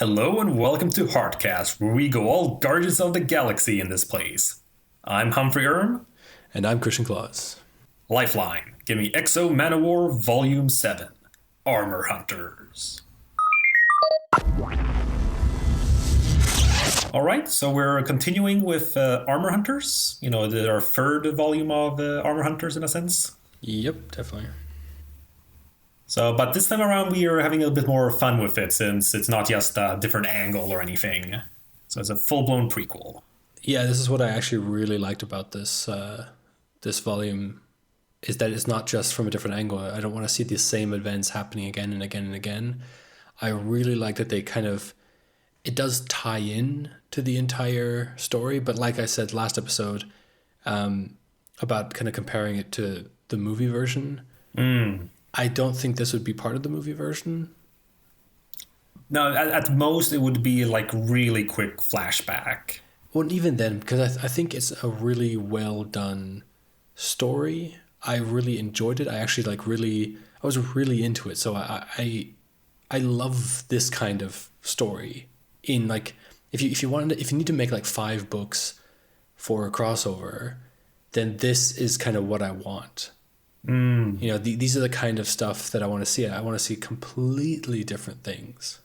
Hello and welcome to Heartcast, where we go all Guardians of the Galaxy in this place. I'm Humphrey Erm. And I'm Christian Claus. Lifeline, give me Exo Manowar Volume 7, Armor Hunters. Alright, so we're continuing with Armor Hunters. Our third volume of Armor Hunters in a sense. Yep, definitely. But this time around we are having a bit more fun with it since it's not just a different angle or anything. So it's a full-blown prequel. Yeah, this is what I actually really liked about this volume, is that it's not just from a different angle. I don't want to see the same events happening again and again and again. I really like that it does tie in to the entire story, but like I said last episode, about kind of comparing it to the movie version, I don't think this would be part of the movie version. No, at most it would be like really quick flashback. Well, even then, because I think it's a really well done story. I really enjoyed it. I actually I was really into it. So I love this kind of story. In like, if you need to make like 5 books for a crossover, then this is kind of what I want. These are the kind of stuff that I want to see. I want to see completely different things.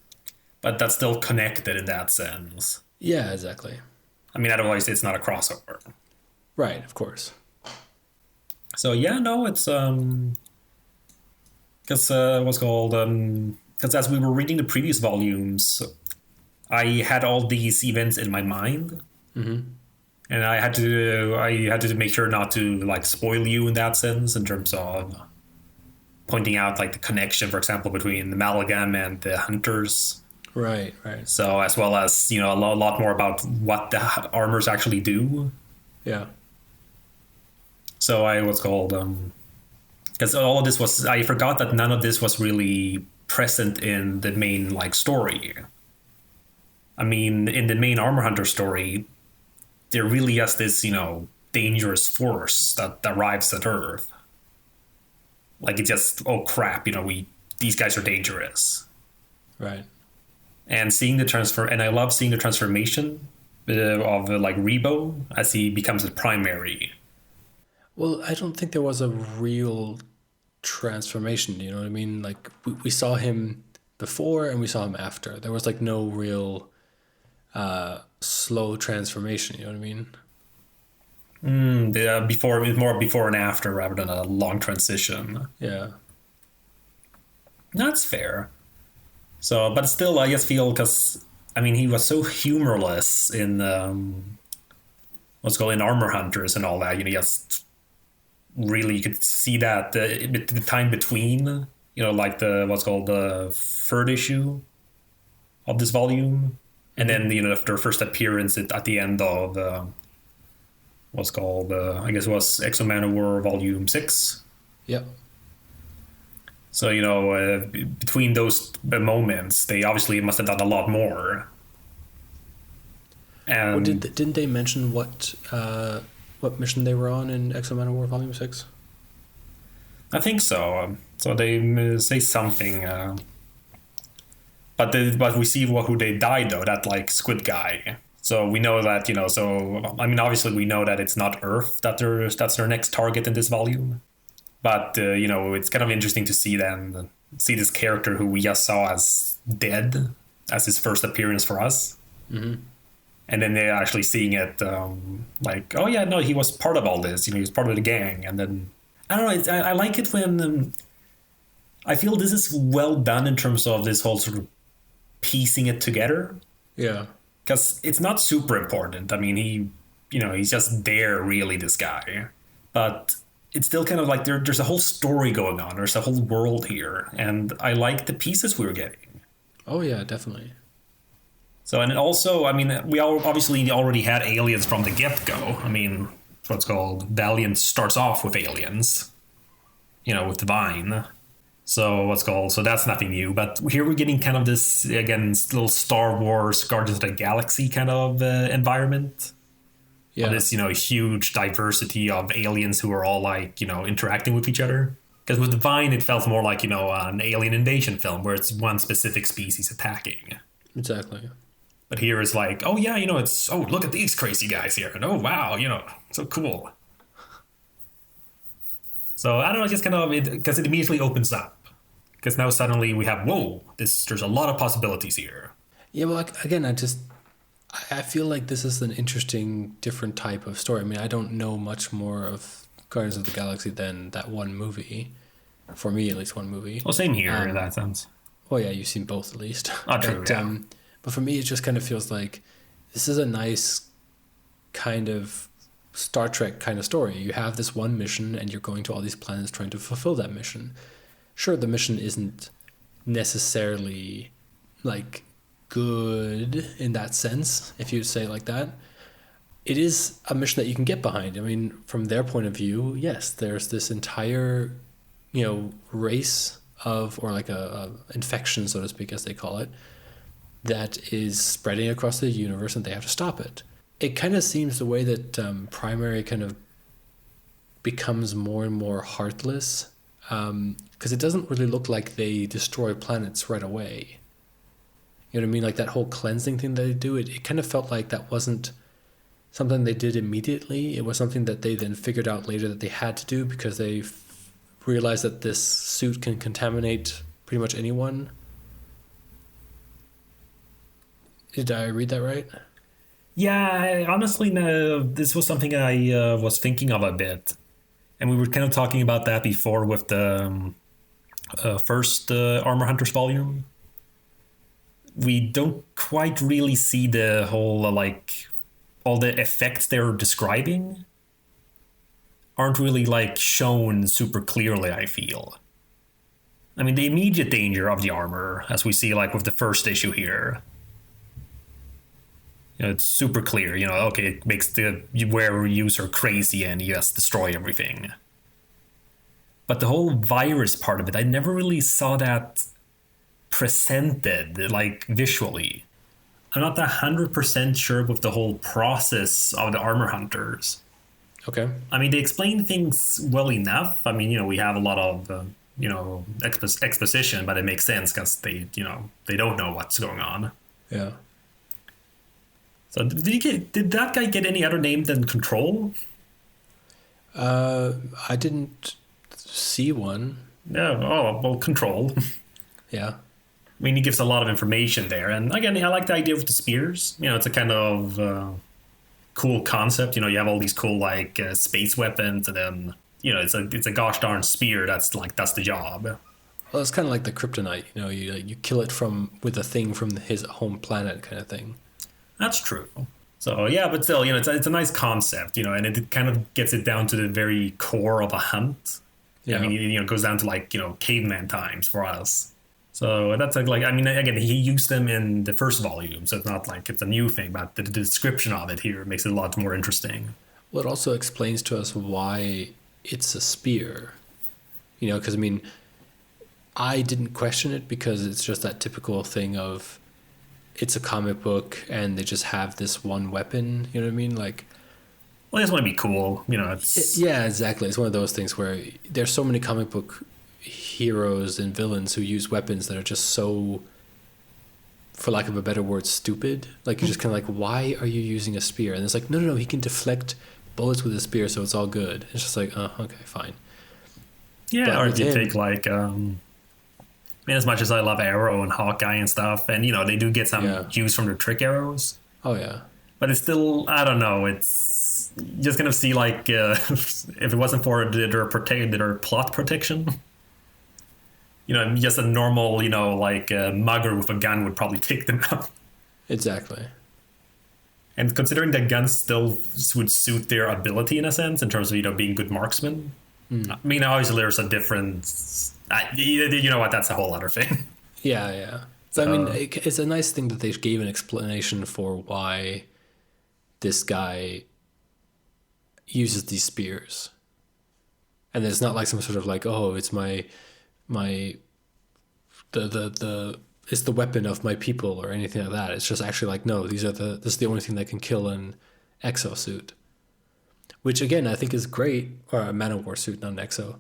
But that's still connected in that sense. Yeah, exactly. I mean, otherwise it's not a crossover. Right, of course. So yeah, no, it's because because as we were reading the previous volumes, I had all these events in my mind, and I had to make sure not to like spoil you in that sense in terms of pointing out like the connection, for example, between the Amalgam and the Hunters. Right. So as well as a lot more about what the armors actually do. Yeah. So because all of this I forgot that none of this was really present in the main like story. I mean, in the main Armor Hunter story, there really is this dangerous force that arrives at Earth. Like it's just, oh crap, these guys are dangerous. Right. And I love seeing the transformation of like Rebo as he becomes a primary. Well, I don't think there was a real transformation, you know what I mean? Like, we saw him before and we saw him after. There was, like, no real slow transformation, you know what I mean? More before and after rather than a long transition. Yeah. That's fair. So, but still, I just feel because, I mean, he was so humorless in in Armor Hunters and all that. Just really you could see that the time between, like the third issue of this volume, and then their first appearance at the end of I guess it was Exo Manowar Volume 6. Yep. So, between those moments, they obviously must have done a lot more. And Well, didn't they mention what mission they were on in Exo Manowar Volume 6? I think so. So they say something. But we see who they died, though, that, like, squid guy. So we know that, obviously we know that it's not Earth that's their next target in this volume. But, it's kind of interesting to see this character who we just saw as dead as his first appearance for us. Mm-hmm. And then they're actually seeing it like, oh, yeah, no, he was part of all this. He was part of the gang. And then, I don't know, I like it when I feel this is well done in terms of this whole sort of piecing it together. Yeah. Because it's not super important. I mean, he's just there, really, this guy. But it's still kind of like there's a whole story going on. There's a whole world here. And I like the pieces we were getting. Oh, yeah, definitely. So, and also, I mean, we obviously already had aliens from the get-go. I mean, Valiant starts off with aliens, with Divine. So so that's nothing new. But here we're getting kind of this, again, little Star Wars, Guardians of the Galaxy kind of environment. Yeah. This, huge diversity of aliens who are all like, interacting with each other. Because with Divine, it felt more like, an alien invasion film where it's one specific species attacking. Exactly. But here is like, oh yeah, it's look at these crazy guys here, and oh wow, so cool. So I don't know, just kind of because it immediately opens up. Because now suddenly we have there's a lot of possibilities here. Yeah, well, like, again, I feel like this is an interesting, different type of story. I mean, I don't know much more of Guardians of the Galaxy than that one movie. For me, at least one movie. Well, same here in that sense. Well, yeah, you've seen both at least. Oh, true, yeah. But for me, it just kind of feels like this is a nice kind of Star Trek kind of story. You have this one mission, and you're going to all these planets trying to fulfill that mission. Sure, the mission isn't necessarily like good in that sense, if you say it like that. It is a mission that you can get behind. I mean, from their point of view, yes, there's this entire, race of, or like a infection, so to speak, as they call it, that is spreading across the universe, and they have to stop it. It kind of seems the way that Primary kind of becomes more and more heartless, because it doesn't really look like they destroy planets right away. You know what I mean? Like that whole cleansing thing that they do, it kind of felt like that wasn't something they did immediately. It was something that they then figured out later that they had to do because they realized that this suit can contaminate pretty much anyone. Did I read that right? Yeah, honestly, no, this was something I was thinking of a bit. And we were kind of talking about that before with the first Armor Hunters volume. We don't quite really see the whole, all the effects they're describing aren't really, shown super clearly, I feel. I mean, the immediate danger of the armor, as we see, with the first issue here, it's super clear, okay, it makes the wearer user crazy and you just destroy everything. But the whole virus part of it, I never really saw that presented, visually. I'm not 100% sure with the whole process of the Armor Hunters. Okay. I mean, they explain things well enough. I mean, we have a lot of, exposition, but it makes sense because they don't know what's going on. Yeah. So did that guy get any other name than Control? I didn't see one. Yeah, well, Control. Yeah. I mean, he gives a lot of information there. And again, I like the idea with the spears. It's a kind of cool concept. You have all these cool, space weapons, and then, it's a gosh darn spear that's the job. Well, it's kind of like the kryptonite. You kill it with a thing from his home planet kind of thing. That's true. So, yeah, but still, it's a nice concept, and it kind of gets it down to the very core of a hunt. Yeah. I mean, it goes down to, caveman times for us. So that's again, he used them in the first volume, so it's not like it's a new thing, but the description of it here makes it a lot more interesting. Well, it also explains to us why it's a spear. Because, I mean, I didn't question it because it's just that typical thing of it's a comic book and they just have this one weapon, you know what I mean? Well, I just want to be cool, it's... Yeah, exactly. It's one of those things where there's so many comic book heroes and villains who use weapons that are just so, for lack of a better word, stupid. You're just kind of why are you using a spear? And it's no, he can deflect bullets with a spear, so it's all good. It's just okay, fine. Yeah, but or if you take as much as I love Arrow and Hawkeye and stuff, and they do get some use from their trick arrows. Oh yeah. But it's still, I don't know, it's just gonna see if it wasn't for their plot protection. Just a normal, mugger with a gun would probably take them out. Exactly. And considering that guns still would suit their ability in a sense, in terms of, being good marksmen. I mean, obviously there's a difference. You know what? That's a whole other thing. Yeah. So, I mean, it's a nice thing that they gave an explanation for why this guy uses these spears. And it's not some sort of it's it's the weapon of my people or anything like that. It's just actually no, this is the only thing that can kill an exosuit. Which again I think is great, or a Manowar suit, not an exo.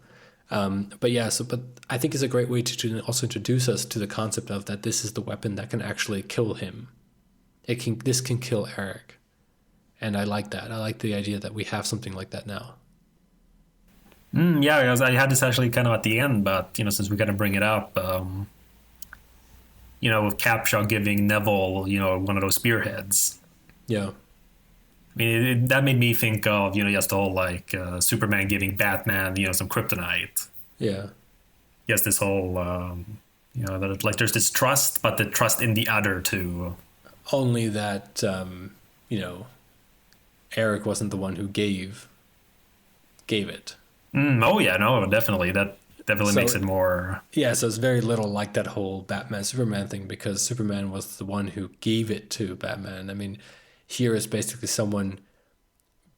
But yeah, but I think it's a great way to also introduce us to the concept of that this is the weapon that can actually kill him. This can kill Eric, and I like that. I like the idea that we have something like that now. Yeah, because I had this actually kind of at the end, but since we got to bring it up, with Capshaw giving Neville, one of those spearheads. Yeah. I mean, that made me think of, just the whole like Superman giving Batman, some kryptonite. Yeah. Yes, this whole, that like there's this trust, but the trust in the other too. Only that, Eric wasn't the one who gave it. Oh yeah, no, definitely. That definitely makes it more. Yeah, so it's very little like that whole Batman Superman thing because Superman was the one who gave it to Batman. I mean, here is basically someone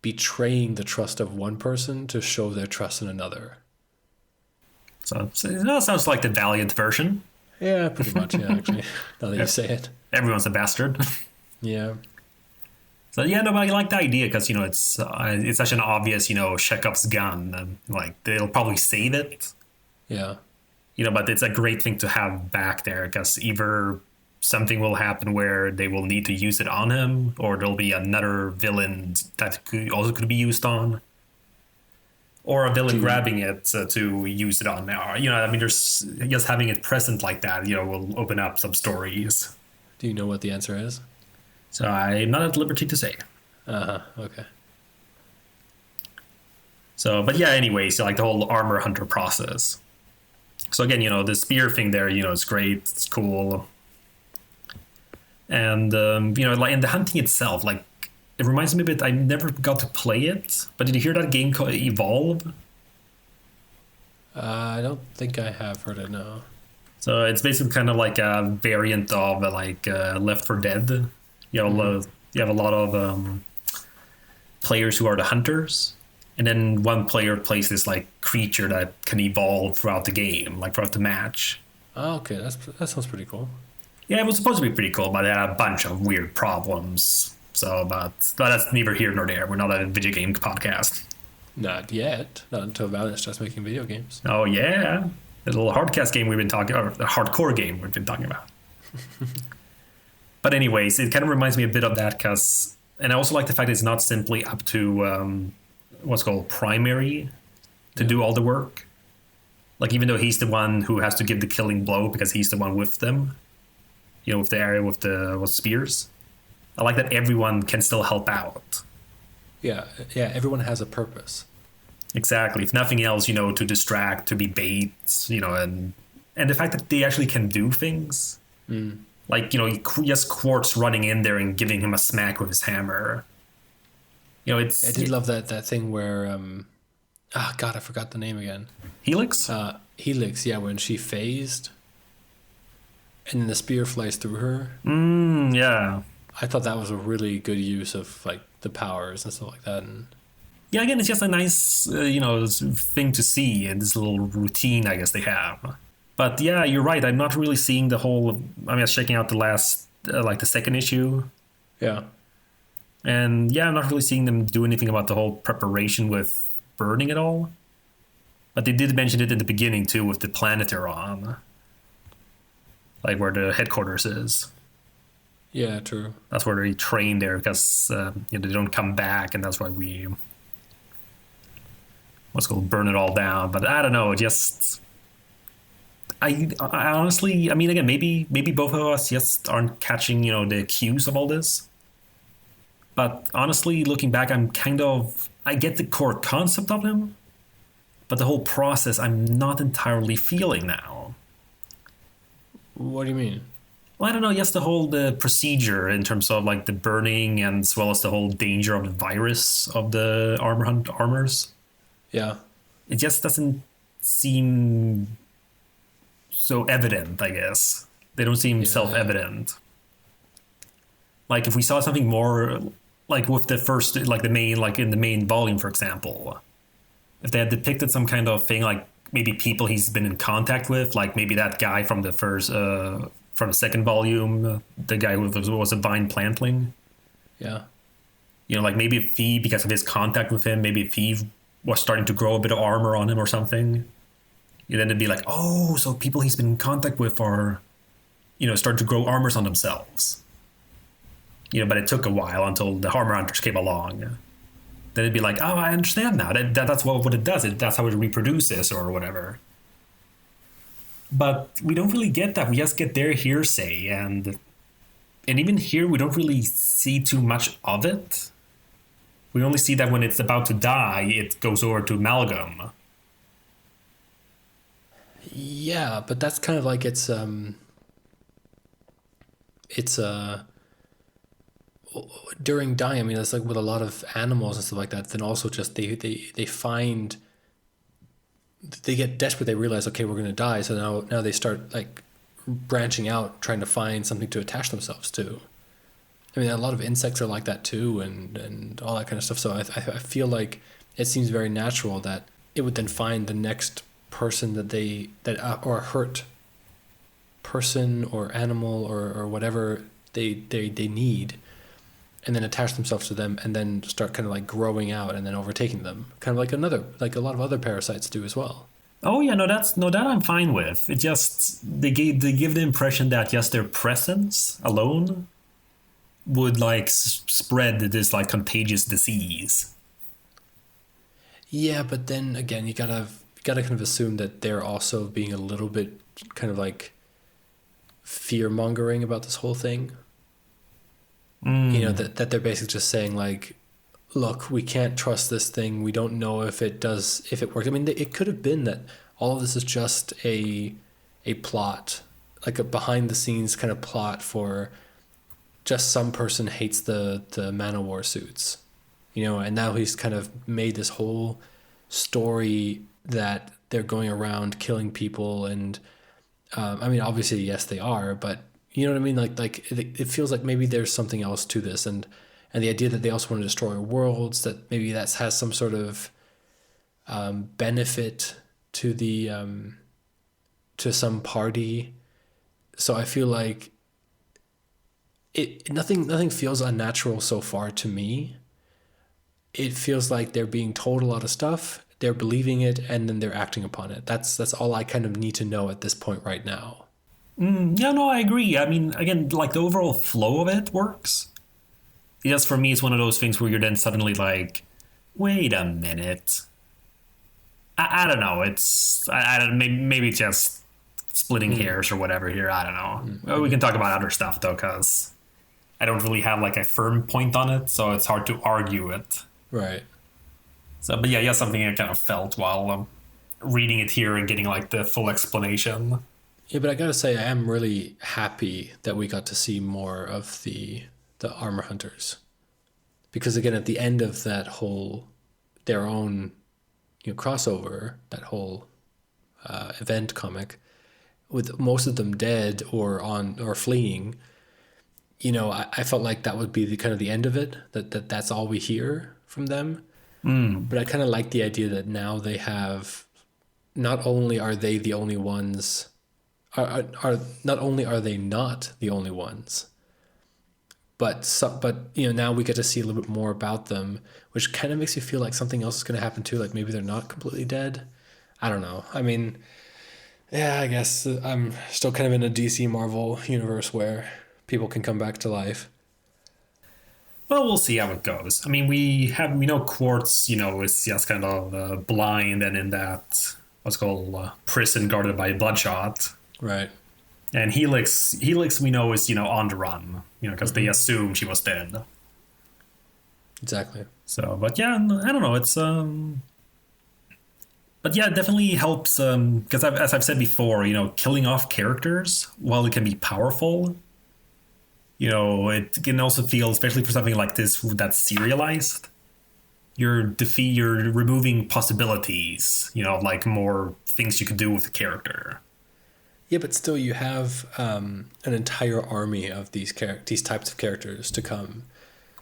betraying the trust of one person to show their trust in another. So that sounds like the Valiant version. Yeah, pretty much. Yeah, actually, now that you say it. Everyone's a bastard. Yeah. So yeah, no, but I like the idea because it's such an obvious Chekhov's gun. And, like they'll probably save it. Yeah. But it's a great thing to have back there because either something will happen where they will need to use it on him, or there'll be another villain that could be used on, or a villain grabbing it to use it on. I mean, there's just having it present like that, will open up some stories. Do you know what the answer is? So I'm not at liberty to say. Okay. So, but yeah, anyway, so like the whole armor hunter process. So again, the spear thing there, it's great, it's cool. And, like in the hunting itself, like it reminds me a bit, I never got to play it, but did you hear that game called Evolve? I don't think I have heard it, no. So it's basically kind of like a variant of like Left 4 Dead. You have a lot of players who are the hunters, and then one player plays this like creature that can evolve throughout the game, like throughout the match. Oh, okay, that sounds pretty cool. Yeah, it was supposed to be pretty cool, but it had a bunch of weird problems. So, but that's neither here nor there. We're not a video game podcast. Not yet. Not until Valiant starts making video games. Oh yeah, the little hardcast game we've been talking, or the hardcore game we've been talking about. But anyways, it kind of reminds me a bit of that because, and I also like the fact that it's not simply up to what's called primary to do all the work. Like even though he's the one who has to give the killing blow because he's the one with them, with the area with the spears. I like that everyone can still help out. Yeah, everyone has a purpose. Exactly. If nothing else, to distract, to be bait, and the fact that they actually can do things. Mm. Like, just Quartz running in there and giving him a smack with his hammer. I did love that thing where God, I forgot the name again. Helix? Helix, yeah, when she phased and then the spear flies through her. Yeah. I thought that was a really good use of like the powers and stuff like that. And yeah, again, it's just a nice, thing to see in this little routine, I guess they have. But yeah, you're right. I'm not really seeing the whole. I was checking out the last, like the second issue. Yeah. And yeah, I'm not really seeing them do anything about the whole preparation with burning it all. But they did mention it in the beginning too with the planet they're on. Like where the headquarters is. Yeah, true. That's where they train there because they don't come back, and that's why we burn it all down. But I don't know, just I honestly, I mean, again, maybe both of us just aren't catching the cues of all this. But honestly, looking back, I get the core concept of him, but the whole process I'm not entirely feeling now. What do you mean? Well, I don't know, just the procedure in terms of like the burning and as well as the whole danger of the virus of the armors. Yeah. It just doesn't seem so evident, I guess. They don't seem self-evident. Like if we saw something more like with the first, like the main, like in the main volume, for example, if they had depicted some kind of thing, like maybe people he's been in contact with, like maybe that guy from the first, from the second volume, the guy who was a vine plantling. Yeah. Like maybe if he, because of his contact with him, maybe if he was starting to grow a bit of armor on him or something. And then it'd be like, oh, so people he's been in contact with are, start to grow armors on themselves. But it took a while until the armor hunters came along. Then it'd be like, oh, I understand now. That's what it does. That's how it reproduces or whatever. But we don't really get that. We just get their hearsay, and even here we don't really see too much of it. We only see that when it's about to die, it goes over to Amalgam. Yeah, but that's kind of like it's during dying. I mean, it's like with a lot of animals and stuff like that. Then also just they find, they get desperate. They realize, okay, we're gonna die. So now they start like branching out, trying to find something to attach themselves to. I mean, a lot of insects are like that too, and all that kind of stuff. So I feel like it seems very natural that it would then find the next person or hurt person or animal or whatever they need, and then attach themselves to them, and then start kind of like growing out and then overtaking them, kind of like a lot of other parasites do as well. Oh yeah, no, that I'm fine with. It just they give the impression that just their presence alone would like spread this like contagious disease. Yeah, but then again, you gotta kind of assume that they're also being a little bit kind of like fear mongering about this whole thing. That they're basically just saying like, look, we can't trust this thing. We don't know if it works. I mean, it could have been that all of this is just a plot, like a behind the scenes kind of plot for just some person hates the Manowar suits, and now he's kind of made this whole story that they're going around killing people. And I mean, obviously, yes, they are, but you know what I mean? Like it feels like maybe there's something else to this. And the idea that they also want to destroy worlds, that maybe that has some sort of benefit to the to some party. So I feel like nothing feels unnatural so far to me. It feels like they're being told a lot of stuff, they're believing it, and then they're acting upon it. That's all I kind of need to know at this point right now. Yeah, no, I agree. I mean, again, like the overall flow of it works. Just for me, it's one of those things where you're then suddenly like, wait a minute. I don't know. I don't, maybe it's just splitting hairs or whatever here. I don't know. Well, we can talk about other stuff though, because I don't really have like a firm point on it, so it's hard to argue it. Right. So, but yeah, something I kind of felt while reading it here and getting like the full explanation. Yeah, but I gotta say, I am really happy that we got to see more of the armor hunters, because again, at the end of that whole their own crossover, that whole event comic, with most of them dead or fleeing, I felt like that would be the kind of the end of it. That's all we hear from them. But I kind of like the idea that now they have. Not only are they the only ones. Are not only are they not the only ones, but now we get to see a little bit more about them, which kind of makes you feel like something else is going to happen too. Like maybe they're not completely dead. I don't know. I mean, yeah, I guess I'm still kind of in a DC Marvel universe where people can come back to life. Well, we'll see how it goes. I mean, we know Quartz, is just kind of blind and in that what's called prison guarded by Bloodshot. Right. And Helix we know is, on the run, because they assume she was dead. Exactly. So, but yeah, I don't know. It's, but yeah, it definitely helps, because as I've said before, killing off characters, while it can be powerful, it can also feel, especially for something like this that's serialized, you're removing possibilities, like more things you could do with the character. Yeah, but still, you have an entire army of these types of characters to come.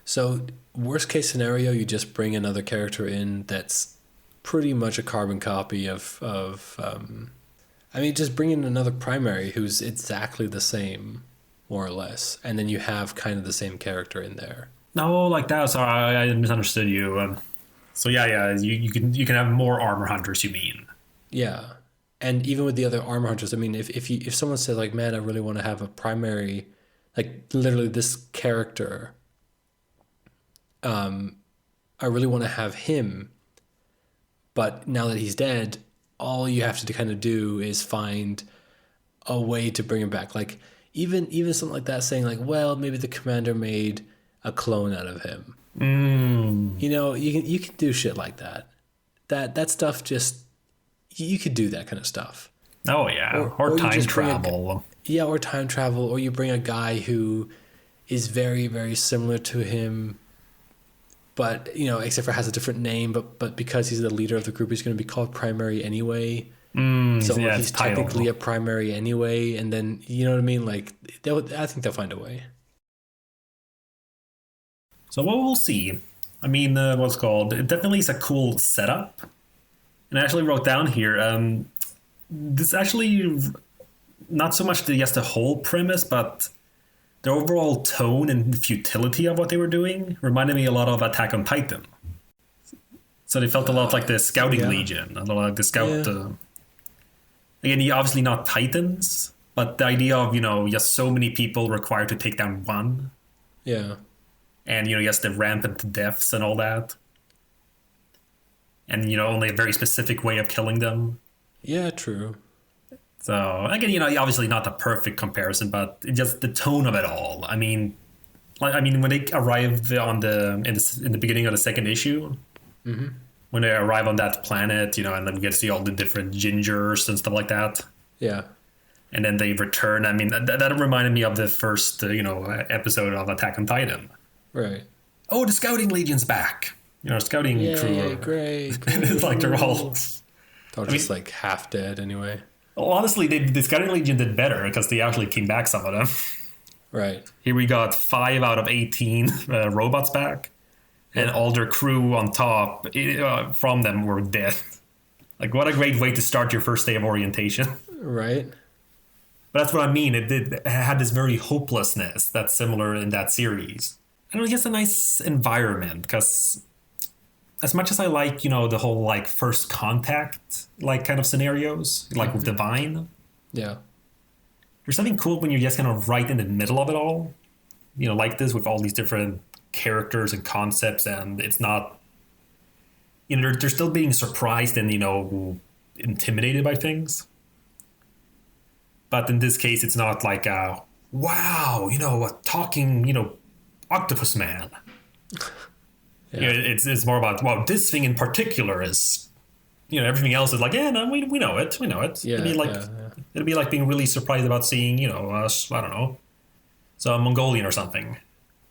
So, worst case scenario, you just bring another character in that's pretty much a carbon copy of I mean, just bring in another primary who's exactly the same, more or less, and then you have kind of the same character in there. No, like that. Sorry, I misunderstood you. So yeah, you can have more armor hunters. You mean? Yeah. And even with the other armor hunters, I mean, if someone said like, man, I really want to have a primary, like literally this character, I really want to have him, but now that he's dead, all you have to kind of do is find a way to bring him back. Like even something like that, saying like, well, maybe the commander made a clone out of him. You know, you can do shit like that. That stuff just you could do that kind of stuff. Oh yeah, or time travel. Yeah, or time travel, or you bring a guy who is very, very similar to him, but you know, except for has a different name. But because he's the leader of the group, he's going to be called primary anyway. So yeah, he's technically a primary anyway, and then you know what I mean. Like, I think they'll find a way. So what we'll see. I mean, what's called? It definitely is a cool setup. And I actually wrote down here. This actually not so much the whole premise, but the overall tone and futility of what they were doing reminded me a lot of Attack on Titan. So they felt a lot like the Scouting Legion, a lot like the Scout. Again, obviously not Titans, but the idea of just so many people required to take down one. Yeah. And yes, the rampant deaths and all that. And only a very specific way of killing them. Yeah, true. So again, obviously not the perfect comparison, but just the tone of it all. I mean, when they arrived in the beginning of the second issue, when they arrive on that planet, and then we get to see all the different gingers and stuff like that. Yeah. And then they return. I mean, that reminded me of the first, episode of Attack on Titan. Right. Oh, the Scouting Legion's back. Scouting crew. Great. It's like they're all. They're just like half dead anyway. Well, honestly, the Scouting Legion did better because they actually came back, some of them. Right. Here we got 5 out of 18 robots back, and all their crew on top from them were dead. Like, what a great way to start your first day of orientation. Right. But that's what I mean. It had this very hopelessness that's similar in that series. And it was just a nice environment because as much as I like, the whole like first contact like kind of scenarios, like with Divine. Yeah. There's something cool when you're just kind of right in the middle of it all. Like this with all these different characters and concepts, and it's not they're still being surprised and intimidated by things. But in this case, it's not like wow, a talking, octopus man. Yeah. It's more about, well, this thing in particular is, everything else is like, yeah, no, we know it. Yeah, it'd be like being really surprised about seeing, I don't know, so a Mongolian or something.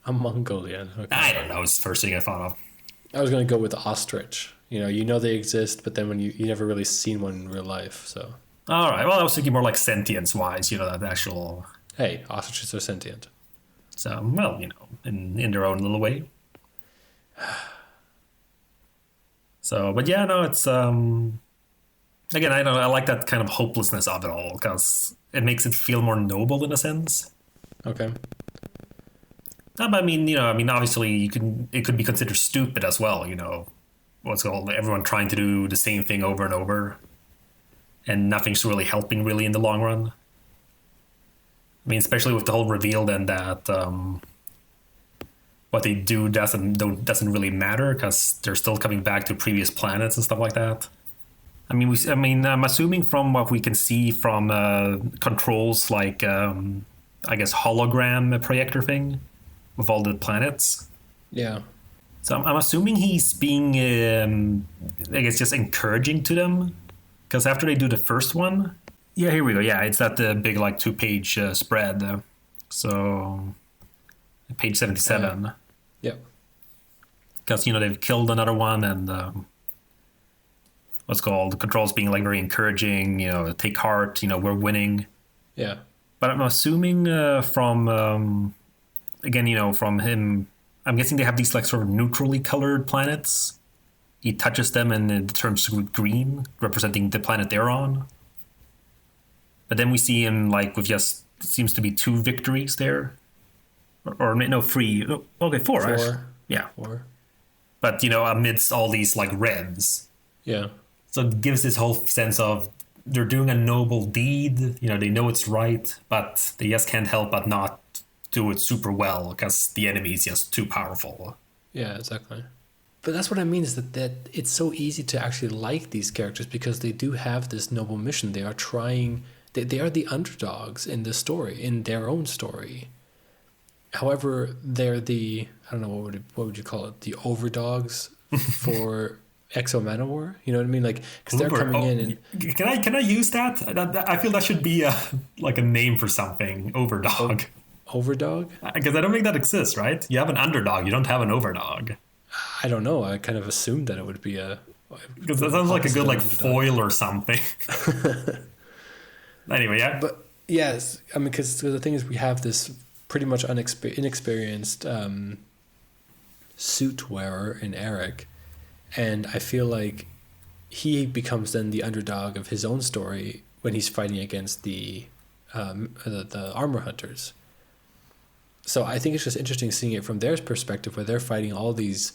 A Mongolian. Okay. I don't know. It's the first thing I thought of. I was going to go with ostrich. They exist, but then when you never really seen one in real life, so. All right. Well, I was thinking more like sentience-wise, that actual... Hey, ostriches are sentient. So, well, in their own little way. So, but yeah, no, it's... Again, I like that kind of hopelessness of it all, because it makes it feel more noble in a sense. Okay. But I mean, obviously it could be considered stupid as well, what's called everyone trying to do the same thing over and over. And nothing's really helping really in the long run. I mean, especially with the whole reveal then that what they do doesn't really matter because they're still coming back to previous planets and stuff like that. I mean, I'm assuming from what we can see from controls like I guess hologram projector thing with all the planets. Yeah. So I'm assuming he's being I guess just encouraging to them. Because after they do the first one, yeah, here we go. Yeah, it's that big like 2-page spread. So page 77. Yep. Because they've killed another one, and what's called controls being like very encouraging. Take heart. We're winning. Yeah. But I'm assuming from again, from him, I'm guessing they have these like sort of neutrally colored planets. He touches them and it turns green, representing the planet they're on. But then we see him like with just seems to be 2 victories there, or no 3. Okay, 4. 4. Actually. Yeah, 4. But amidst all these like reds. Yeah. So it gives this whole sense of they're doing a noble deed. You know, they know it's right, but they just can't help but not do it super well because the enemy is just too powerful. Yeah, exactly. But that's what I mean is that it's so easy to actually like these characters because they do have this noble mission. They are trying, they are the underdogs in the story, in their own story. However, they're the, I don't know, what would you call it? The overdogs for Exo Manowar? You know what I mean? Like, because they're coming in and... Can I use that? I feel that should be like a name for something. Overdog. Overdog? Because I don't think that exists, right? You have an underdog. You don't have an overdog. I don't know. I kind of assumed that it would be a... Because that sounds like a good like foil or something. Anyway, yeah. But yes, I mean, because the thing is, we have this pretty much inexperienced suit wearer in Eric, and I feel like he becomes then the underdog of his own story when he's fighting against the armor hunters. So I think it's just interesting seeing it from their perspective, where they're fighting all these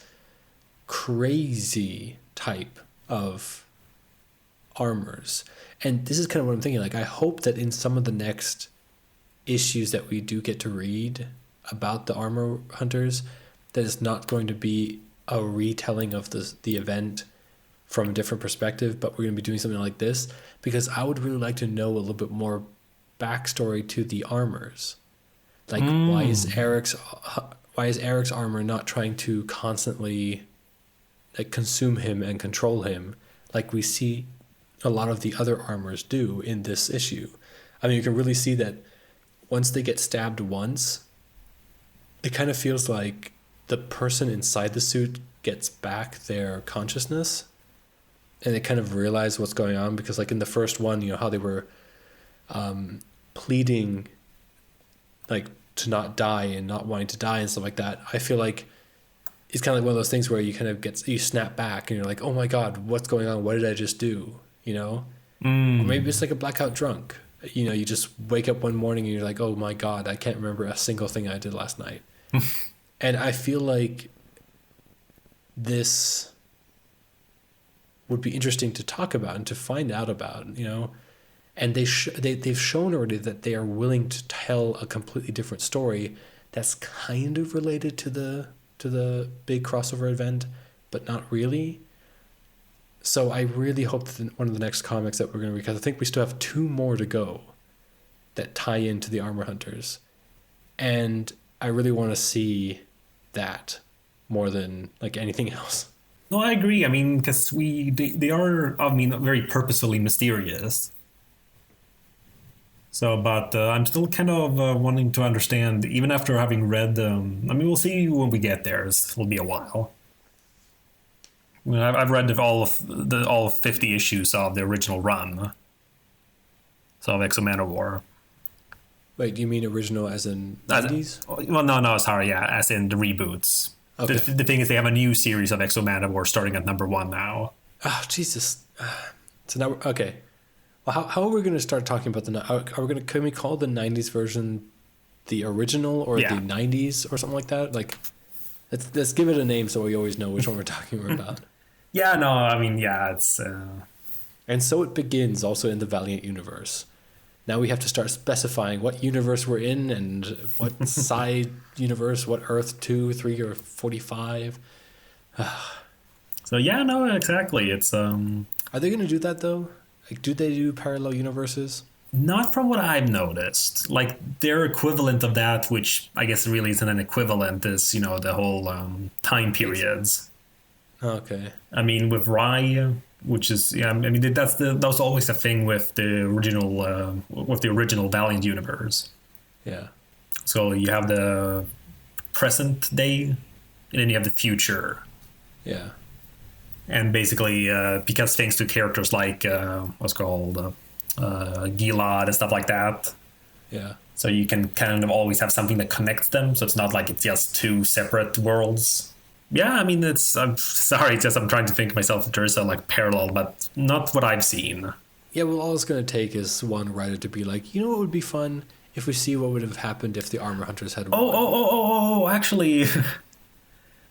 crazy type of armors. And this is kind of what I'm thinking. Like, I hope that in some of the next issues that we do get to read about the armor hunters, that it's not going to be a retelling of the event from a different perspective, but we're going to be doing something like this, because I would really like to know a little bit more backstory to the armors. Like, why is Eric's armor not trying to constantly like consume him and control him, like we see a lot of the other armors do in this issue? I mean, you can really see that once they get stabbed once, it kind of feels like the person inside the suit gets back their consciousness and they kind of realize what's going on. Because like in the first one, you know, how they were pleading like to not die and not wanting to die and stuff like that. I feel like it's kind of like one of those things where you kind of you snap back and you're like, oh my God, what's going on? What did I just do? You know? Or maybe it's like a blackout drunk. You know, you just wake up one morning and you're like, oh my God, I can't remember a single thing I did last night. And I feel like this would be interesting to talk about and to find out about, you know? And they've shown already that they are willing to tell a completely different story that's kind of related to the big crossover event, but not really. So I really hope that one of the next comics that we're going to read, because I think we still have 2 more to go that tie into the Armor Hunters. And I really want to see that more than like anything else. No, I agree. I mean, because they are, I mean, very purposefully mysterious. So, but I'm still kind of wanting to understand, even after having read. I mean, we'll see when we get there. It'll be a while. I mean, I've read all 50 issues of the original run. So of Exo Manowar. Wait, do you mean original as in 90s? Well, no, sorry, yeah, as in the reboots. Okay. The thing is, they have a new series of Exo Manowar starting at #1 now. Oh, Jesus. So now, okay. Well, how are we going to start talking about can we call the 90s version the original or the 90s or something like that? Like, let's give it a name so we always know which one we're talking about. Yeah, no, I mean, yeah, it's... And so it begins also in the Valiant universe. Now we have to start specifying what universe we're in and what side universe, what Earth 2, 3, or 45. So yeah, no, exactly. It's Are they going to do that though? Like, do they do parallel universes? Not from what I've noticed. Like, their equivalent of that, which I guess really isn't an equivalent, is, you know, the whole time periods. Okay. I mean, with Rye, which is, yeah, I mean, that's always a thing with the original Valiant universe. Yeah. So you have the present day, and then you have the future. Yeah. And basically, because thanks to characters like what's called Gilad and stuff like that. Yeah. So you can kind of always have something that connects them. So it's not like it's just 2 separate worlds. Yeah, I mean, I'm sorry, it's just I'm trying to think myself if there's a like parallel, but not what I've seen. Yeah, well, all it's going to take is one writer to be like, you know what would be fun if we see what would have happened if the Armor Hunters had won. Oh, actually,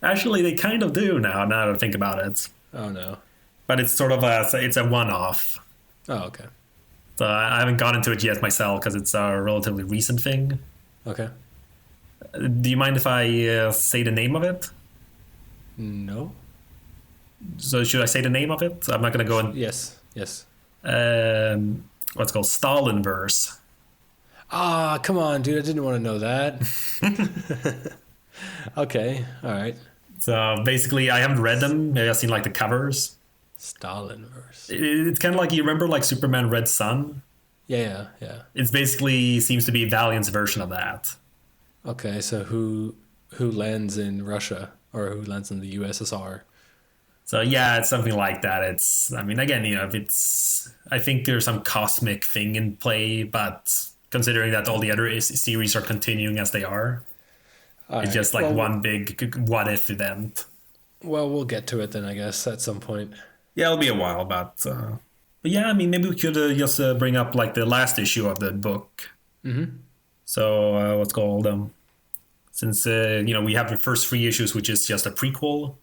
they kind of do now that I think about it. Oh, no. But it's sort of it's a one-off. Oh, okay. So I haven't gone into it yet myself because it's a relatively recent thing. Okay. Do you mind if I say the name of it? No. So should I say the name of it? I'm not going to go in. Yes. Yes. What's it called Stalin verse. Ah, come on, dude. I didn't want to know that. Okay. All right. So basically, I haven't read them. Maybe I've seen like the covers. Stalin verse. It's kind of like you remember like Superman Red Sun. Yeah. Yeah. Yeah. It's basically seems to be Valiant's version of that. Okay. So who lands in Russia or who lands in the USSR? So yeah, it's something like that. It's I mean again, if it's I think there's some cosmic thing in play, but considering that all the other series are continuing as they are, All it's right. just like one big what if event. Well, we'll get to it then, I guess, at some point. Yeah, it'll be a while, but yeah, I mean maybe we could just bring up like the last issue of the book. Mm-hmm. So what's called since we have the first three issues, which is just a prequel,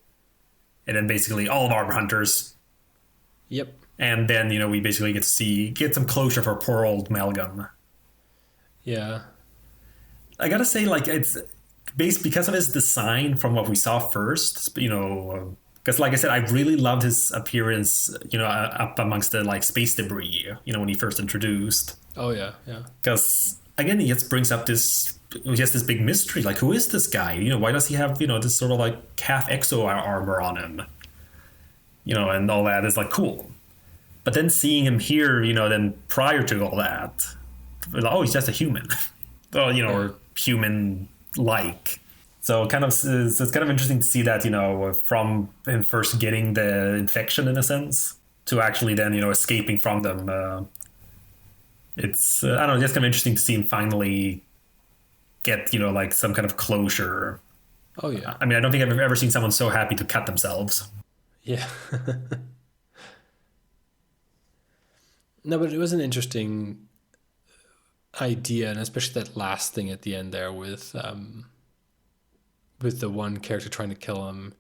and then basically all of our hunters. Yep. And then, we basically get some closure for poor old Malcolm. Yeah. I gotta say, like, it's based because of his design from what we saw first, because like I said, I really loved his appearance, up amongst the like space debris, when he first introduced. Oh yeah. Yeah. Because again, he just brings up this big mystery, like who is this guy? Why does he have this sort of like half exo armor on him? And all that is like cool. But then seeing him here, then prior to all that, he's just a human, or human-like. So it's kind of interesting to see that, from him first getting the infection in a sense to actually then, escaping from them. It's I don't know, just kind of interesting to see him finally get, like some kind of closure. Oh yeah. I mean, I don't think I've ever seen someone so happy to cut themselves. Yeah. No, but it was an interesting idea, and especially that last thing at the end there with the one character trying to kill him.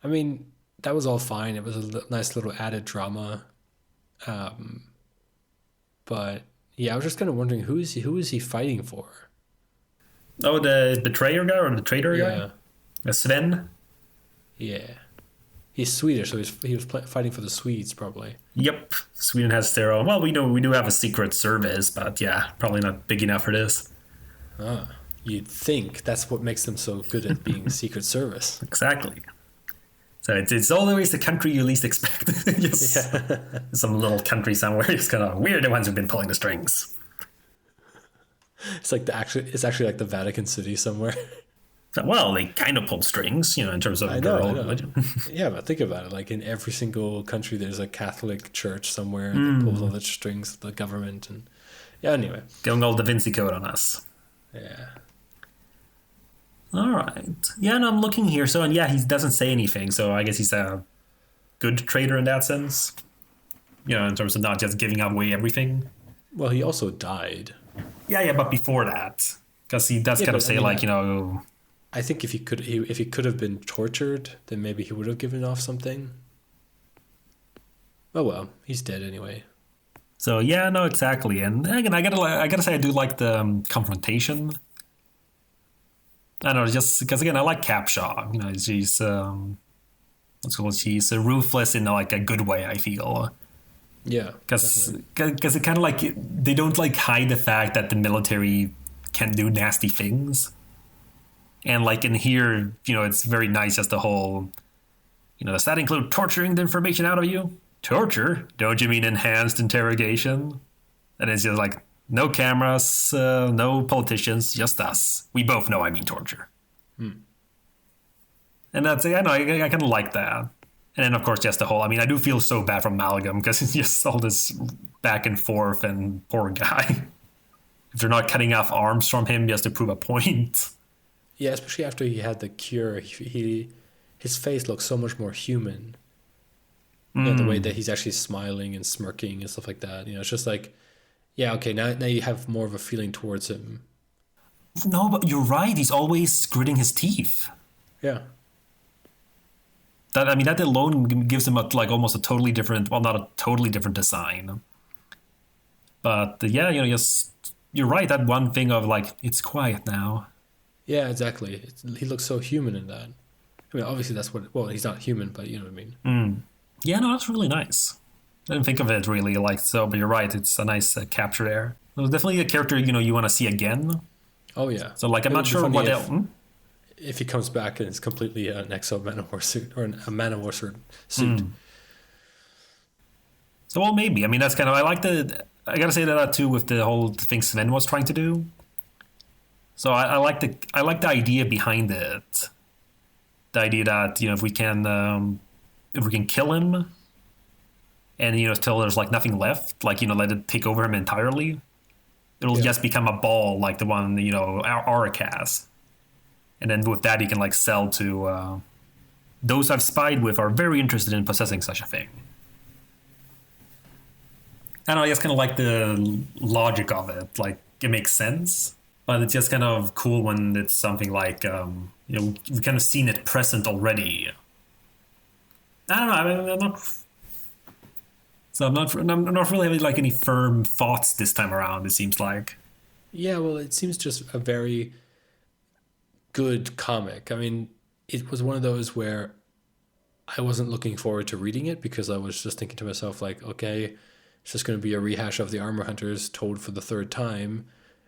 I mean, that was all fine. It was a nice little added drama. But yeah, I was just kind of wondering who is he fighting for? Oh, the betrayer guy or the traitor guy? Sven? Yeah. He's Swedish, so he was fighting for the Swedes, probably. Yep, Sweden has their own. Well, we do have a secret service, but yeah, probably not big enough for this. You'd think that's what makes them so good at being secret service. Exactly. So it's always the country you least expect. Just some little country somewhere. It's kind of we're the ones who've been pulling the strings. It's like it's actually like the Vatican City somewhere. Well, they kind of pull strings, in terms of their own religion. Yeah, but think about it. Like in every single country, there's a Catholic church somewhere that pulls all the strings of the government. And yeah, anyway. Going all Da Vinci Code on us. Yeah. All right. Yeah, and I'm looking here. So, and yeah, he doesn't say anything. So I guess he's a good trader in that sense. In terms of not just giving away everything. Well, he also died. Yeah, but before that. Because he does kind of say, I think if he could have been tortured, then maybe he would have given off something. Oh well, he's dead anyway. So yeah, no, exactly. And again, I gotta say, I do like the confrontation. I don't know, just because again, I like Capshaw. She's she's ruthless in like a good way. I feel. Yeah, because it kind of like they don't like hide the fact that the military can do nasty things. And like in here, it's very nice just the whole, does that include torturing the information out of you? Torture? Don't you mean enhanced interrogation? And it's just like, no cameras, no politicians, just us. We both know I mean torture. And that's, I kind of like that. And then, of course, just the whole, I do feel so bad for Malcolm because it's just all this back and forth and poor guy. If they're not cutting off arms from him just to prove a point. Yeah, especially after he had the cure, his face looks so much more human. The way that he's actually smiling and smirking and stuff like that. It's just like, yeah, okay, now you have more of a feeling towards him. No, but you're right. He's always gritting his teeth. Yeah. That alone gives him almost a totally different, well, not a totally different design. But yeah, just you're right. That one thing of like it's quiet now. Yeah, exactly. He looks so human in that. I mean, obviously that's what. Well, he's not human, but you know what I mean. Yeah, no, that's really nice. I didn't think of it really like so, but you're right. It's a nice capture there. It was definitely a character you want to see again. Oh yeah. So like I'm It not would be sure funny what else. if he comes back and it's completely an Exo Manowar suit or a Manowar suit. So well, maybe. I mean, that's kind of I like the. I gotta say that too with the whole thing Sven was trying to do. So I like the idea behind it. The idea that if we can kill him, and till there's like nothing left, like let it take over him entirely, it'll Yeah. just become a ball like the one Auric has, and then with that he can like sell to those I've spied with are very interested in possessing such a thing. I don't know, I just kind of like the logic of it. Like it makes sense, but it's just kind of cool when it's something like we've kind of seen it present already. I don't know. I mean, I'm not really having like any firm thoughts this time around. It seems like. Yeah, well, it seems just a very good comic. I mean, it was one of those where I wasn't looking forward to reading it because I was just thinking to myself, like, okay, it's just going to be a rehash of the Armor Hunters told for the third time,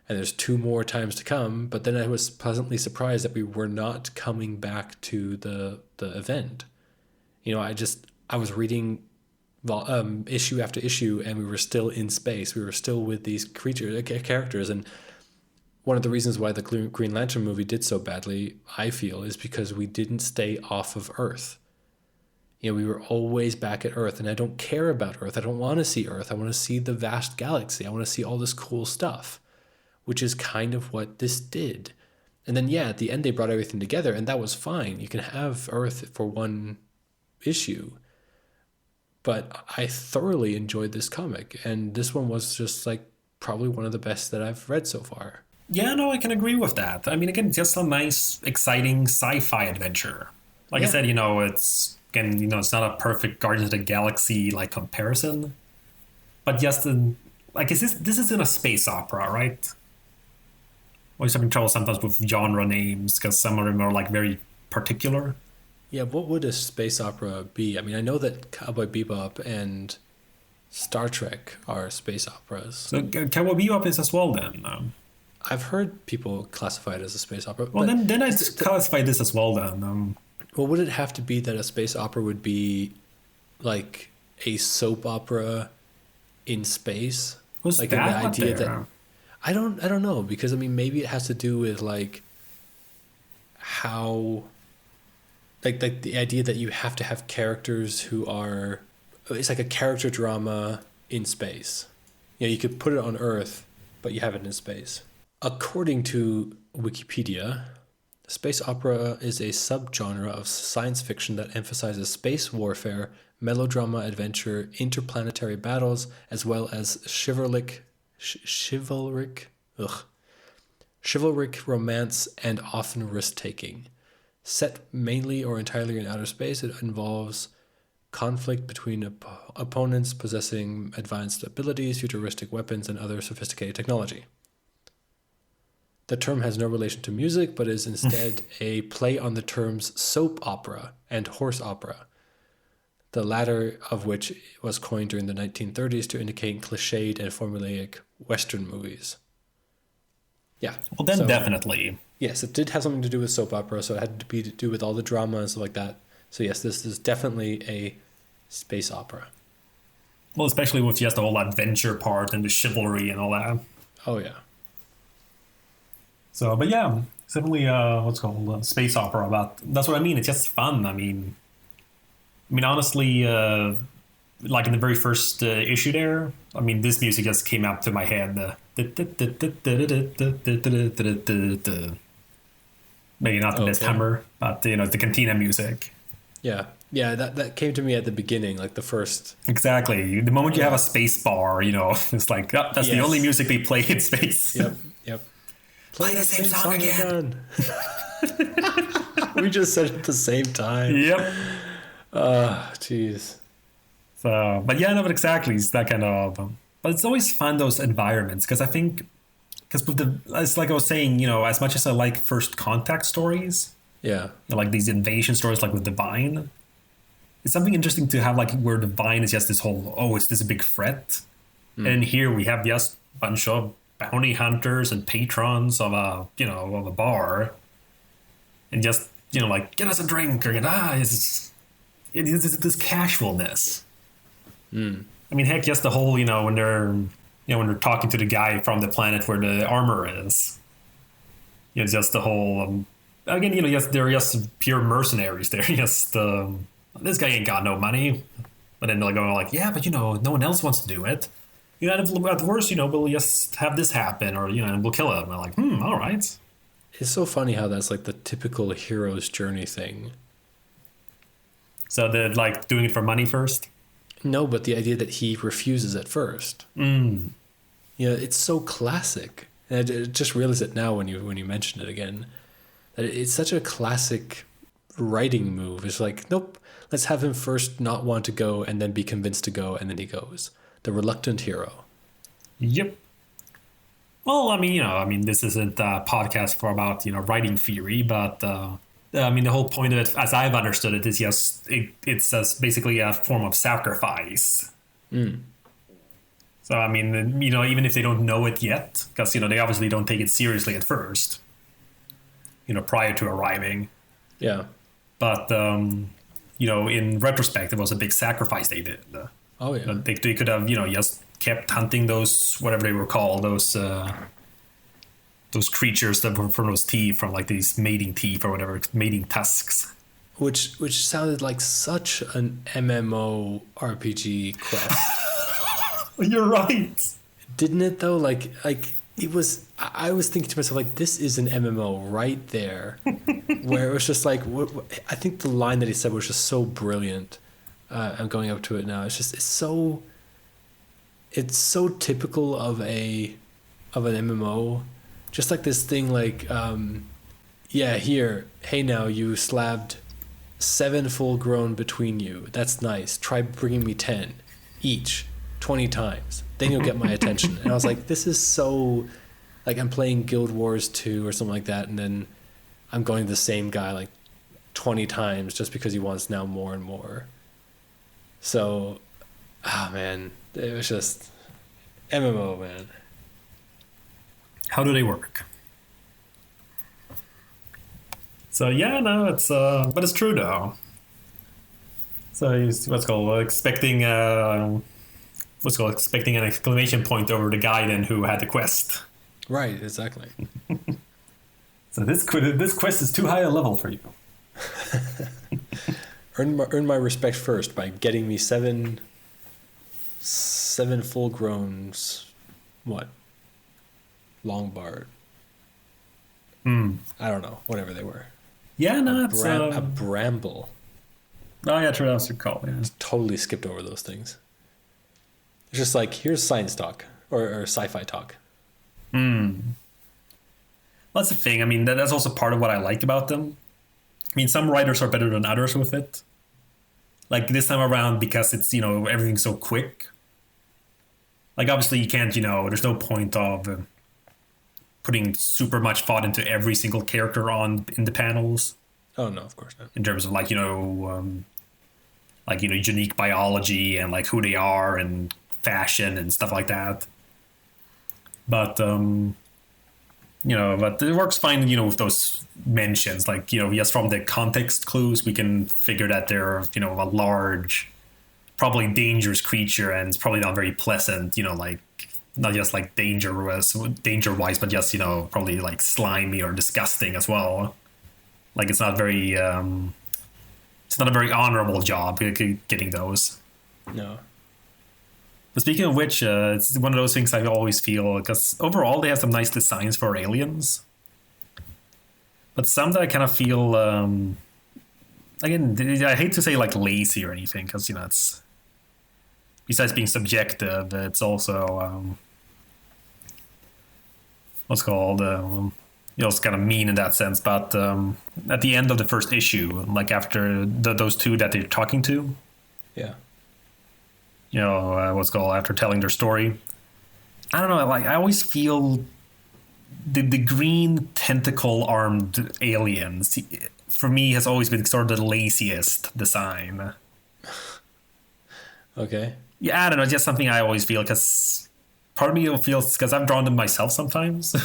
and there's two more times to come. But then I was pleasantly surprised that we were not coming back to the event. I was reading issue after issue, and we were still in space. We were still with these characters, and one of the reasons why the Green Lantern movie did so badly, I feel, is because we didn't stay off of Earth. We were always back at Earth, and I don't care about Earth. I don't want to see Earth. I want to see the vast galaxy. I want to see all this cool stuff, which is kind of what this did. And then, yeah, at the end, they brought everything together, and that was fine. You can have Earth for one issue. But I thoroughly enjoyed this comic, and this one was just like probably one of the best that I've read so far. Yeah, no, I can agree with that. I mean, again, just a nice, exciting sci-fi adventure. Like I said, it's again, it's not a perfect Guardians of the Galaxy like comparison, but just like is this is in a space opera, right? Or just having trouble sometimes with genre names because some of them are like very particular. Yeah, what would a space opera be? I mean, I know that Cowboy Bebop and Star Trek are space operas. So Cowboy Bebop is as well then. I've heard people classify it as a space opera. Well, then I'd classify this as well then. Well, would it have to be that a space opera would be like a soap opera in space? Was like that the idea there? that I don't know, because I mean maybe it has to do with like how like the idea that you have to have characters who are it's like a character drama in space. You could put it on Earth, but you have it in space. According to Wikipedia, space opera is a subgenre of science fiction that emphasizes space warfare, melodrama, adventure, interplanetary battles, as well as chivalric romance and often risk-taking. Set mainly or entirely in outer space, it involves conflict between opponents possessing advanced abilities, futuristic weapons, and other sophisticated technology. The term has no relation to music, but is instead a play on the terms soap opera and horse opera, the latter of which was coined during the 1930s to indicate cliched and formulaic Western movies. Yeah. Well, then definitely. Yes, it did have something to do with soap opera, so it had to be to do with all the drama and stuff like that. So yes, this is definitely a space opera. Well, especially with just the whole adventure part and the chivalry and all that. Oh yeah. So, but yeah, it's definitely what's called space opera. But that's what I mean. It's just fun. I mean, honestly, like in the very first issue there, I mean, this music just came up to my head. Maybe not the best hammer, but it's the cantina music. Yeah, yeah, that came to me at the beginning, like the first. Exactly. The moment you have a space bar, it's like that's the only music they play in space. Yep. Play the same song again. We just said it at the same time. Yep. Jeez. So, but yeah, no, but exactly, it's that kind of but it's always fun those environments because I think because with the it's like I was saying, as much as I like first contact stories, Yeah. like these invasion stories, like with Divine, it's something interesting to have like where Divine is just this whole it's this big threat, and here we have just a bunch of bounty hunters and patrons of a bar, and just like get us a drink or it's this casualness. I mean, heck, just the whole when they're talking to the guy from the planet where the armor is, just the whole again, yes, they're just pure mercenaries. They're just this guy ain't got no money, but then they're going like, yeah, but no one else wants to do it. At worst, we'll just have this happen, or we'll kill him. I'm like, all right. It's so funny how that's like the typical hero's journey thing. So they're like doing it for money first. No, but the idea that he refuses at first. It's so classic. And I just realized it now when you mention it again. That it's such a classic writing move. It's like, nope, let's have him first not want to go and then be convinced to go, and then he goes. The reluctant hero. Yep. Well, I mean, this isn't a podcast about writing theory, but the whole point of it, as I've understood it, is yes, it's basically a form of sacrifice. So I mean, even if they don't know it yet, because they obviously don't take it seriously at first, prior to arriving. Yeah. But in retrospect, it was a big sacrifice they did. Oh yeah. They could have just kept hunting those, whatever they were called, those creatures that were from those teeth, from like these mating teeth or whatever, mating tusks. Which sounded like such an MMO RPG quest. You're right. Didn't it though? Like it was. I was thinking to myself, like, this is an MMO right there, where it was just like, I think the line that he said was just so brilliant. I'm going up to it now. It's so typical of an MMO. Just like this thing, like, hey now, you slabbed 7 full-grown between you. That's nice. Try bringing me 10 each, 20 times. Then you'll get my attention. And I was like, this is so, like, I'm playing Guild Wars 2 or something like that, and then I'm going to the same guy like 20 times just because he wants now more and more. So, man, it was just MMO, man. How do they work? So yeah, no, it's but it's true though. So he's expecting an exclamation point over the guy then who had the quest. Right, exactly. So this quest is too high a level for you. Earn my respect first by getting me seven full-growns. What? Longbard. I don't know. Whatever they were. Yeah, no, it's a bramble. Oh yeah, true. That's what it's called. Yeah. Totally skipped over those things. It's just like, here's science talk or sci-fi talk. Well, that's the thing. I mean, that's also part of what I like about them. I mean, some writers are better than others with it. Like this time around, because it's everything's so quick. Like obviously you can't there's no point of putting super much thought into every single character in the panels. Oh no, of course not. In terms of unique biology and like who they are and fashion and stuff like that. But but it works fine, with those mentions. Like, just from the context clues, we can figure that they're, a large, probably dangerous creature, and it's probably not very pleasant, like, not just like danger-wise, but just, probably like slimy or disgusting as well. Like, it's not very, it's not a very honorable job getting those. No. But speaking of which, it's one of those things I always feel, because overall they have some nice designs for aliens. But some that I kind of feel, again, I hate to say like lazy or anything, because, it's, besides being subjective, it's also, what's called, it's kind of mean in that sense. But at the end of the first issue, like after those two that they're talking to, yeah. what's called, after telling their story, I don't know. Like I always feel the green tentacle armed aliens for me has always been sort of the laziest design. Okay. Yeah, I don't know. Just something I always feel because part of me feels because I've drawn them myself sometimes.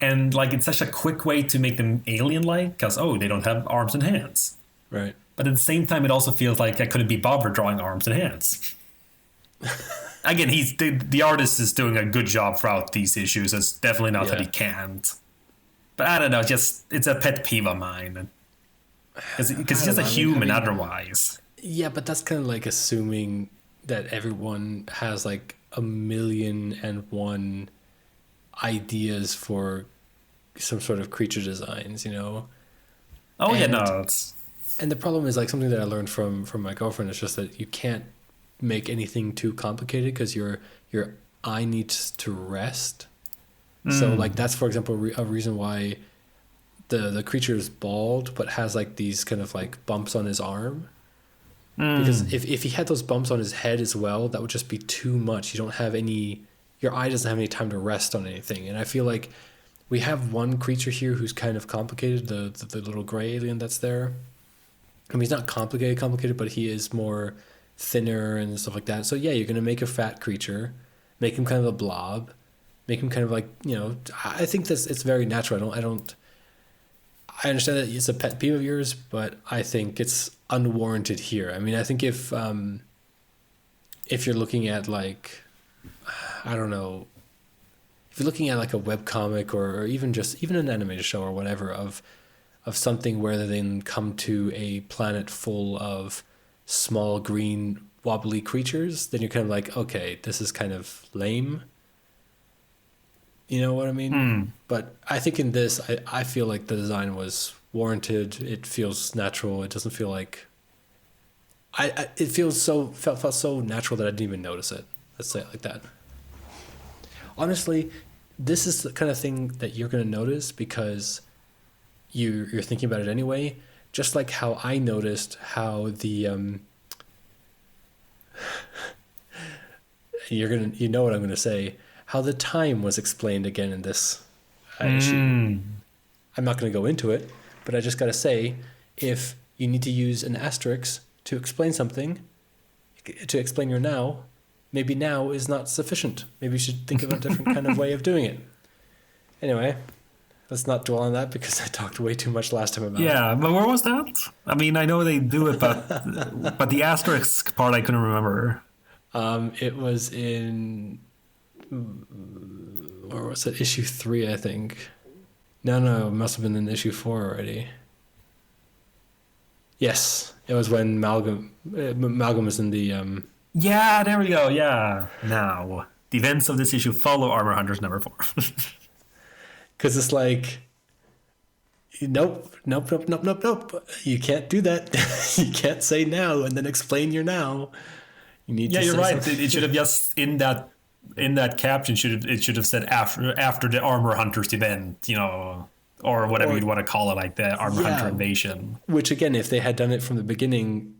And like it's such a quick way to make them alien-like because they don't have arms and hands. Right. But at the same time, it also feels like I couldn't be bothered drawing arms and hands. Again, the artist is doing a good job throughout these issues. It's definitely not that he can't. But I don't know, just it's a pet peeve of mine because he's just a human otherwise. Yeah, but that's kind of like assuming that everyone has like 1,000,001 ideas for some sort of creature designs, you know? Oh, yeah, no. And the problem is like something that I learned from my girlfriend is just that you can't make anything too complicated because your eye needs to rest. So like that's, for example, a reason why the creature is bald but has like these kind of like bumps on his arm. Because if he had those bumps on his head as well, that would just be too much. Your eye doesn't have any time to rest on anything. And I feel like we have one creature here who's kind of complicated, the little gray alien that's there. I mean, he's not complicated, but he is more thinner and stuff like that. So yeah, you're going to make a fat creature, make him kind of a blob, make him kind of like, you know, I think it's very natural. I understand that it's a pet peeve of yours, but I think it's unwarranted here. I mean, I think if you're looking at like, I don't know, if you're looking at like a webcomic or even an animated show or whatever of something where they then come to a planet full of small green wobbly creatures, then you're kind of like, okay, this is kind of lame. You know what I mean? But I think in this, I feel like the design was warranted. It feels natural. It doesn't feel like it felt so natural that I didn't even notice it. Let's say it like that. Honestly, this is the kind of thing that you're going to notice because you're thinking about it anyway. Just like how I noticed how the you know what I'm gonna say, how the time was explained again in this issue. I'm not gonna go into it, but I just gotta say, if you need to use an asterisk to explain something, to explain your now, maybe now is not sufficient. Maybe you should think of a different kind of way of doing it. Anyway, let's not dwell on that because I talked way too much last time about it. Yeah, but where was that? I mean, I know they do it, but the asterisk part I couldn't remember. It was in, or was it issue 3, I think. No, it must have been in issue 4 already. Yes, it was when Malcolm was in the... Yeah, there we go, yeah. Now, the events of this issue follow Armor Hunters number 4. Because it's like, nope. You can't do that. You can't say now and then explain your now. You need to you're say right. something. It should have just in that caption it should have said after the Armor Hunters event, you know, or whatever you'd want to call it, like the Armor Hunter invasion. Which again, if they had done it from the beginning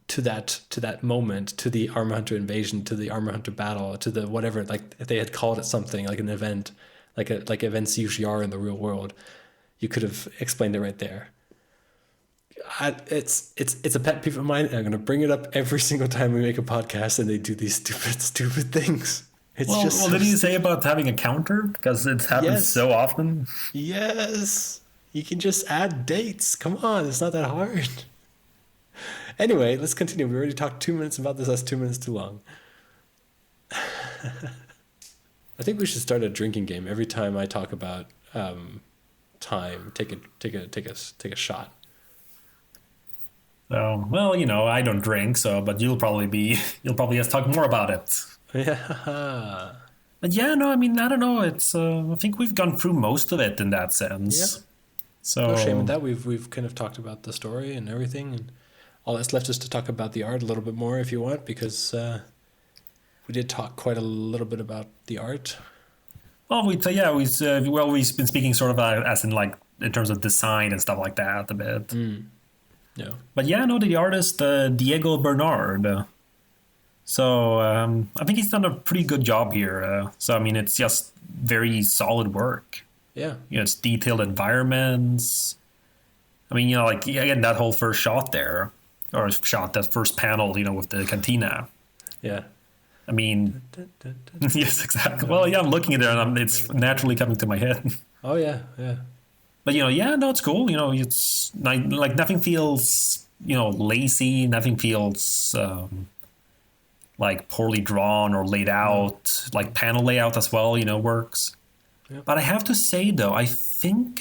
to that moment, to the Armor Hunter invasion, to the Armor Hunter battle, to the whatever, like if they had called it something like an event, like events usually are in the real world, you could have explained it right there. It's a pet peeve of mine, and I'm going to bring it up every single time we make a podcast and they do these stupid things. Well, did you say about having a counter? Because it happens so often. Yes. You can just add dates. Come on, it's not that hard. Anyway, let's continue. We already talked 2 minutes about this. That's 2 minutes too long. I think we should start a drinking game every time I talk about time. Take a shot. So, well, you know, I don't drink, but you'll probably just talk more about it. Yeah. But yeah, no, I mean, I don't know. It's I think we've gone through most of it in that sense. Yeah. So No shame in that. We've kind of talked about the story and everything, and all that's left is to talk about the art a little bit more if you want, because we did talk quite a little bit about the art. Well, we've been speaking sort of as in like in terms of design and stuff like that a bit. Yeah. But yeah, no, the artist Diego Bernard. So I think he's done a pretty good job here. So I mean, it's just very solid work. Yeah. It's detailed environments. I mean, like again, that whole first shot there, or shot that first panel, with the cantina. Yeah. I mean, yes, exactly. Well, yeah, I'm looking at it and it's naturally coming to my head. Oh yeah, yeah. But yeah, no, it's cool. It's like nothing feels lazy. Nothing feels like poorly drawn or laid out. Like panel layout as well, works. Yep. But I have to say though, I think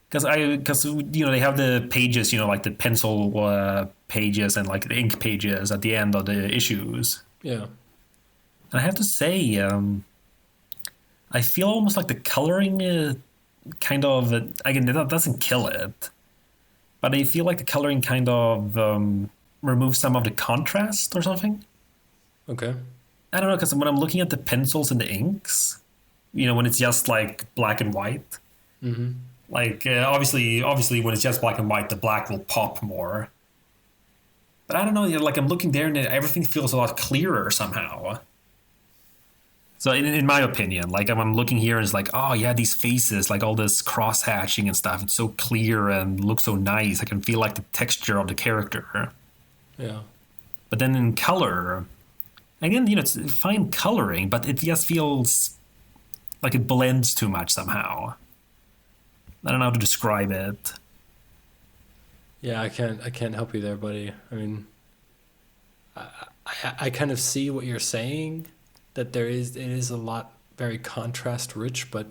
because they have the pages, like the pencil pages and like the ink pages at the end of the issues. Yeah. And I have to say, I feel almost like the coloring kind of again that doesn't kill it, but I feel like the coloring kind of removes some of the contrast or something. Okay. I don't know, because when I'm looking at the pencils and the inks, when it's just like black and white, like obviously when it's just black and white, the black will pop more. But I don't know, like I'm looking there and everything feels a lot clearer somehow. So in my opinion, like I'm looking here and it's like, oh yeah, these faces, like all this cross hatching and stuff, it's so clear and looks so nice. I can feel like the texture of the character. Yeah. But then in color, again, it's fine coloring, but it just feels like it blends too much somehow. I don't know how to describe it. Yeah, I can't help you there, buddy. I mean, I kind of see what you're saying, that it is a lot very contrast rich, but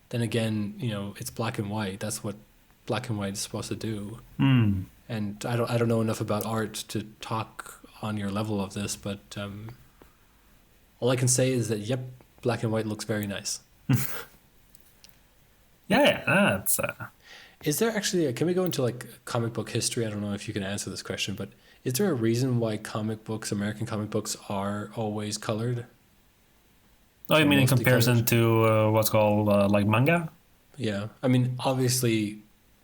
then again, it's black and white. That's what black and white is supposed to do. And I don't know enough about art to talk on your level of this, but all I can say is that yep, black and white looks very nice. Yeah, that's. Is there actually can we go into like comic book history? I don't know if you can answer this question, but is there a reason why American comic books, are always colored? Oh, you mean in Mostly comparison colored? to what's called like manga? Yeah, I mean, obviously,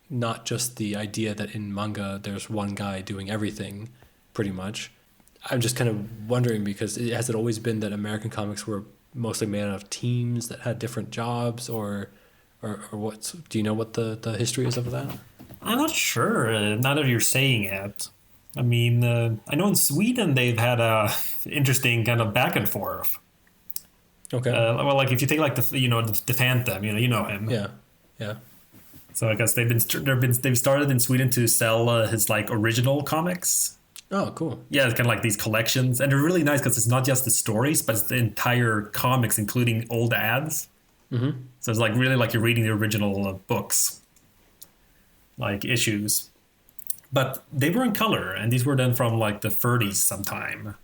not just the idea that in manga there's one guy doing everything, pretty much. I'm just kind of wondering because has it always been that American comics were mostly made out of teams that had different jobs, or what? Do you know what the history is of that? I'm not sure. Now that you're saying it, I mean, I know in Sweden they've had a interesting kind of back and forth. Okay. Well, like if you take like the Phantom, you know him. Yeah. Yeah. So I guess they've started in Sweden to sell his like original comics. Oh, cool. Yeah, it's kind of like these collections, and they're really nice because it's not just the stories, but it's the entire comics, including old ads. So it's like really like you're reading the original books, like issues. But they were in color, and these were done from like the 30s sometime.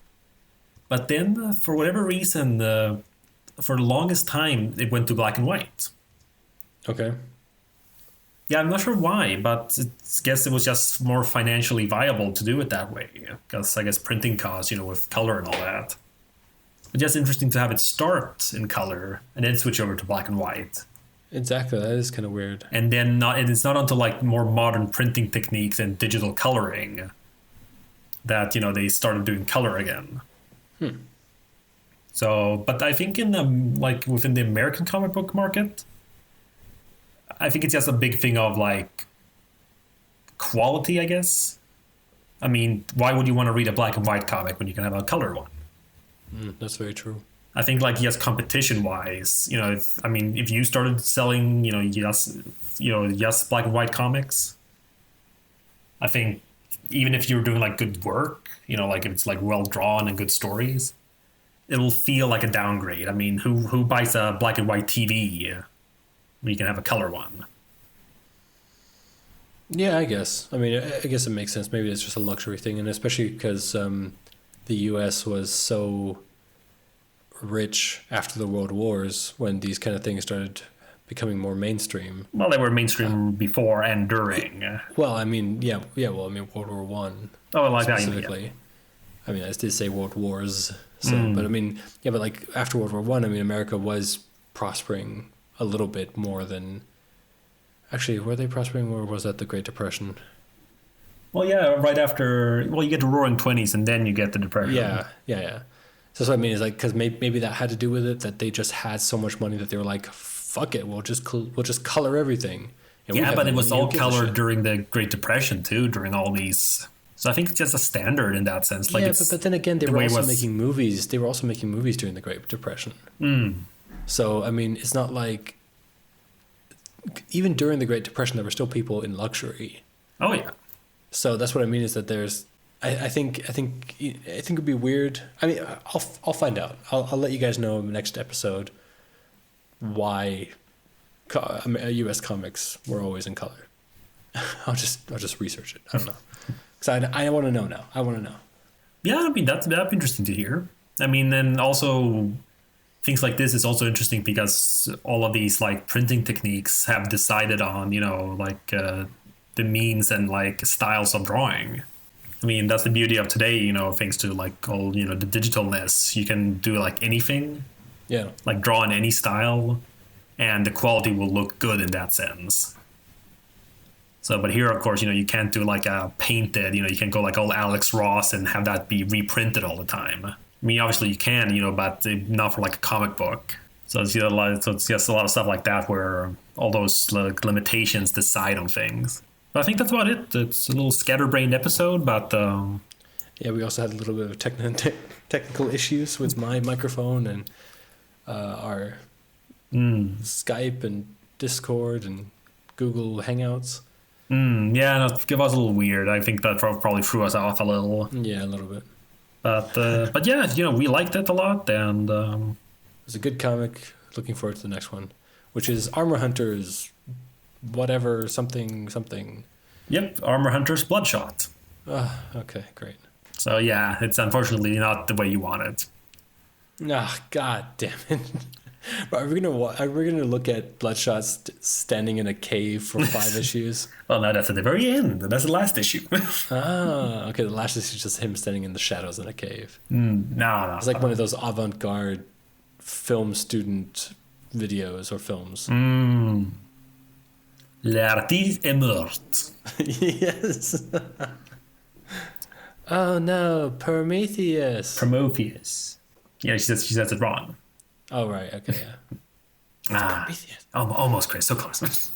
But then, for whatever reason, for the longest time, it went to black and white. Okay. Yeah, I'm not sure why, but I guess it was just more financially viable to do it that way. Because I guess printing costs, with color and all that. But just interesting to have it start in color and then switch over to black and white. Exactly. That is kind of weird. And then it's not until like more modern printing techniques and digital coloring that, they started doing color again. So, but I think within the American comic book market, I think it's just a big thing of like quality, I guess. I mean, why would you want to read a black and white comic when you can have a color one? That's very true. I think like yes, competition wise, if you started selling, just black and white comics, I think even if you're doing like good work, like if it's like well drawn and good stories, it'll feel like a downgrade. I mean, who buys a black and white TV when you can have a color one? Yeah, I guess. I mean, I guess it makes sense. Maybe it's just a luxury thing, and especially because the U.S. was so rich after the World Wars when these kind of things started becoming more mainstream. Well, they were mainstream before and during. Well, I mean, yeah. Well, I mean, World War One. Oh, like specifically. that. I mean, I did say World Wars, so but I mean, yeah, but like after World War One, I mean, America was prospering a little bit more than. Actually, were they prospering, or was that the Great Depression? Well, yeah, right after. Well, you get the Roaring Twenties, and then you get the Depression. Yeah, yeah, yeah. So that's what I mean is like because maybe that had to do with it that they just had so much money that they were like, fuck it, we'll just color everything. And we Yeah, have but the it was money, who all gives a colored shit? during the Great Depression too. During all these, so I think it's just a standard in that sense. Like Yeah, it's but then again, they the were way it also was. making movies. They were also making movies during the Great Depression. So I mean, it's not like even during the Great Depression, there were still people in luxury. Oh yeah. So that's what I mean is that there's. I think it'd be weird. I mean, I'll find out. I'll let you guys know in the next episode why U.S. comics were always in color. I'll just research it. I don't know because I want to know now. I want to know. Yeah, I mean that'd be interesting to hear. I mean, and also things like this is also interesting because all of these like printing techniques have decided on like the means and like styles of drawing. I mean, that's the beauty of today. Thanks to like all the digitalness, you can do like anything, Yeah. like draw in any style, and the quality will look good in that sense. So, but here, of course, you can't do like a painted, you can't go like all Alex Ross and have that be reprinted all the time. I mean, obviously you can, but not for like a comic book. So it's it's just a lot of stuff like that where all those like limitations decide on things. But I think that's about it. It's a little scatterbrained episode, but Yeah, we also had a little bit of technical issues with my microphone and our Skype and Discord and Google Hangouts. yeah, no, it was a little weird. I think that probably threw us off a little. Yeah, a little bit. But yeah, we liked it a lot, and It was a good comic. Looking forward to the next one, which is Armor Hunters, whatever, something. Yep, Armor Hunter's Bloodshot. Okay, great. So yeah, it's unfortunately not the way you want it. Ah, god damn it. Are we gonna look at Bloodshot standing in a cave for 5 issues? Well, no, that's at the very end. That's the last issue. Okay. The last issue is just him standing in the shadows in a cave. No. It's like one of those avant-garde film student videos or films. L'artiste est morte. Yes. Oh no, Prometheus. Prometheus. Yeah, she says it wrong. Oh right, okay, yeah. Prometheus. Almost, Chris. So close.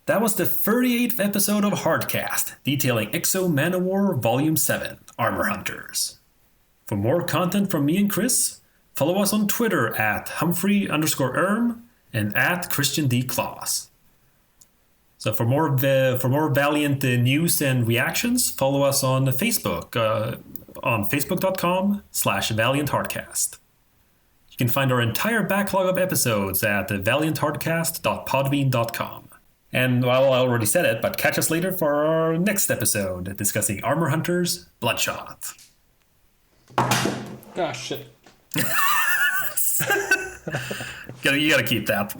That was the 38th episode of Hardcast, detailing Exo Manowar Volume 7, Armor Hunters. For more content from me and Chris, follow us on Twitter at Humphrey_Erm and at Christian D. Claus. So for more Valiant news and reactions, follow us on Facebook on facebook.com/Valiant Hardcast. You can find our entire backlog of episodes at valianthardcast.podbean.com. And well, I already said it, but catch us later for our next episode discussing Armor Hunters Bloodshot. Ah, shit. You gotta keep that.